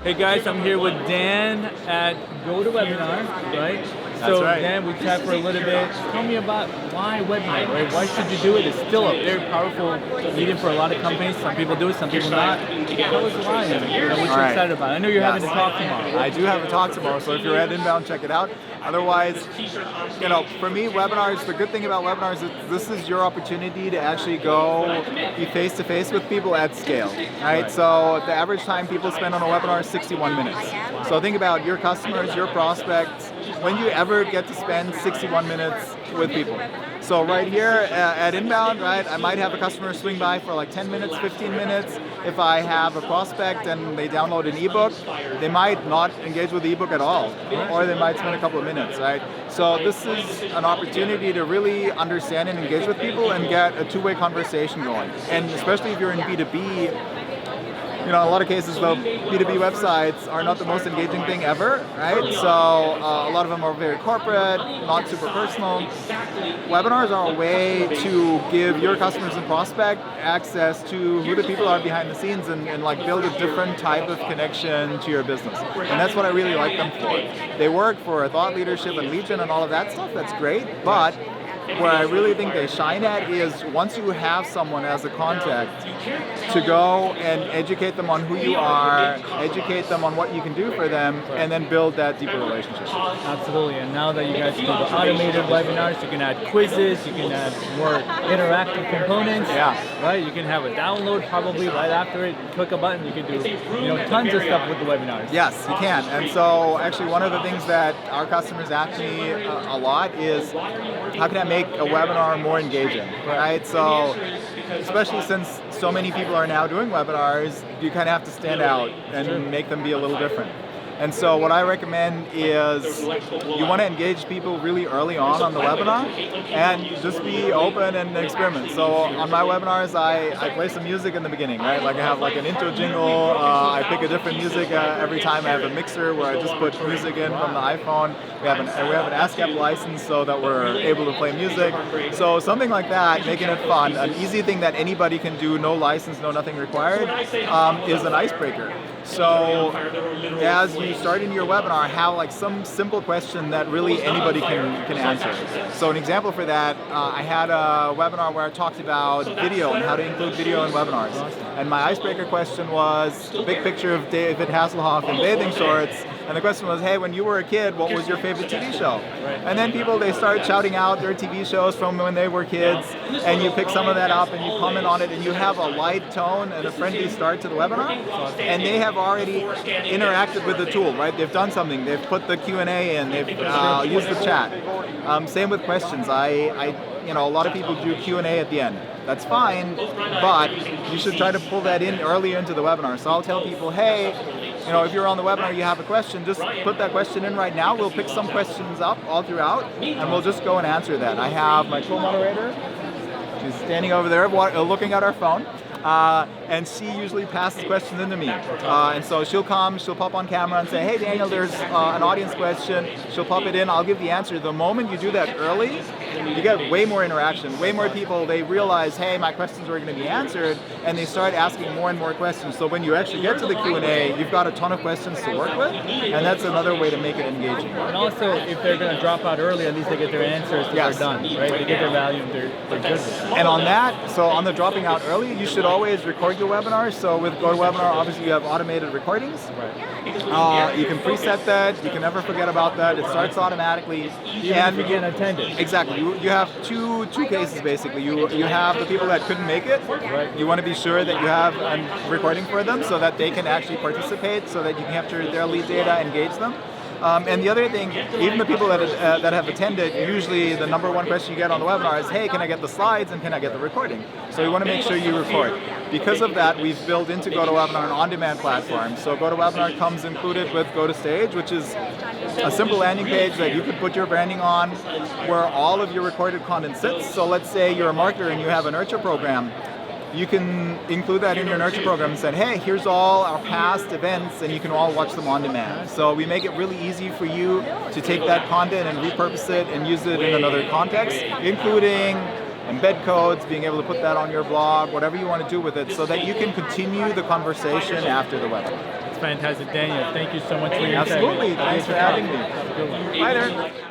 Hey guys, I'm here with Dan at GoToWebinar, right? That's So right. Dan, we chat for a little bit. Tell me about why webinar, right? Why should you do it? It's still a very powerful medium for a lot of companies. Some people do it, some people not. Tell us why and what you're excited about. I know you're having a talk tomorrow. I do have a talk tomorrow, so if you're at Inbound, check it out. Otherwise, for me, webinars, the good thing about webinars is this is your opportunity to actually go be face-to-face with people at scale, right? So the average time people spend on a webinar is 61 minutes. So think about your customers, your prospects. When do you ever get to spend 61 minutes with people? So right here at Inbound, right, I might have a customer swing by for like 10 minutes, 15 minutes. If I have a prospect and they download an ebook, they might not engage with the ebook at all, or they might spend a couple of minutes, right? So this is an opportunity to really understand and engage with people and get a two-way conversation going. And especially if you're in B2B, in a lot of cases, though, B2B websites are not the most engaging thing ever, right? So a lot of them are very corporate, not super personal. Webinars are a way to give your customers and prospect access to who the people are behind the scenes and like build a different type of connection to your business. And that's what I really like them for. They work for thought leadership and lead gen and all of that stuff, that's great, but where I really think they shine at is once you have someone as a contact to go and educate them on who you are, educate them on what you can do for them, and then build that deeper relationship. Absolutely, and now that you guys do the automated webinars, you can add quizzes, you can add more interactive components, right? You can have a download probably right after it, click a button, you can do tons of stuff with the webinars. Yes, you can, and so actually one of the things that our customers ask me a lot is, how can I make a webinar more engaging, right? So, especially since so many people are now doing webinars, you kind of have to stand out and make them be a little different. And so what I recommend is you want to engage people really early on the webinar and just be open and experiment. So on my webinars, I play some music in the beginning, right? Like I have like an intro jingle, I pick a different music every time. I have a mixer where I just put music in from the iPhone. We have an ASCAP license so that we're able to play music. So something like that, making it fun, an easy thing that anybody can do, no license, no nothing required, is an icebreaker. So as you start in your webinar, have like some simple question that really anybody can answer. So an example for that, I had a webinar where I talked about video and how to include video in webinars. And my icebreaker question was a big picture of David Hasselhoff in bathing shorts. And the question was, hey, when you were a kid, what was your favorite TV show? And then they start shouting out their TV shows from when they were kids, and you pick some of that up and you comment on it, and you have a light tone and a friendly start to the webinar, and they have already interacted with the tool, right? They've done something. They've put the Q&A in. They've used the chat. Same with questions. A lot of people do Q&A at the end. That's fine, but you should try to pull that in earlier into the webinar. So I'll tell people, hey, if you're on the webinar, you have a question, just put that question in right now. We'll pick some questions up all throughout, and we'll just go and answer that. I have my co-moderator. She's standing over there looking at our phone. And she usually passes questions into me. And so she'll pop on camera and say, hey Daniel, there's an audience question. She'll pop it in, I'll give the answer. The moment you do that early, you get way more interaction, way more people, they realize, hey, my questions are going to be answered, and they start asking more and more questions. So when you actually get to the Q&A, you've got a ton of questions to work with, and that's another way to make it engaging. And also, if they're going to drop out early, at least they get their answers and they're done, right? They get their value and they're good with it. And on that, so on the dropping out early, you should always record your webinars. So with GoToWebinar, obviously you have automated recordings. You can preset that. You can never forget about that. It starts automatically. And you get attended. Exactly. You have two cases basically. You have the people that couldn't make it. Right. You want to be sure that you have a recording for them so that they can actually participate, so that you can capture their lead data, engage them. And the other thing, even the people that have attended, usually the number one question you get on the webinar is, hey, can I get the slides and can I get the recording? So you want to make sure you record. Because of that, we've built into GoToWebinar an on-demand platform. So GoToWebinar comes included with GoToStage, which is a simple landing page that you could put your branding on where all of your recorded content sits. So let's say you're a marketer and you have a nurture program. You can include that in your nurture program and say, hey, here's all our past events, and you can all watch them on demand. So we make it really easy for you to take that content and repurpose it and use it in another context, including embed codes, being able to put that on your blog, whatever you want to do with it, so that you can continue the conversation after the webinar. It's fantastic. Daniel, thank you so much for your insight. Absolutely. Thanks for having me. Have a good one. Bye there.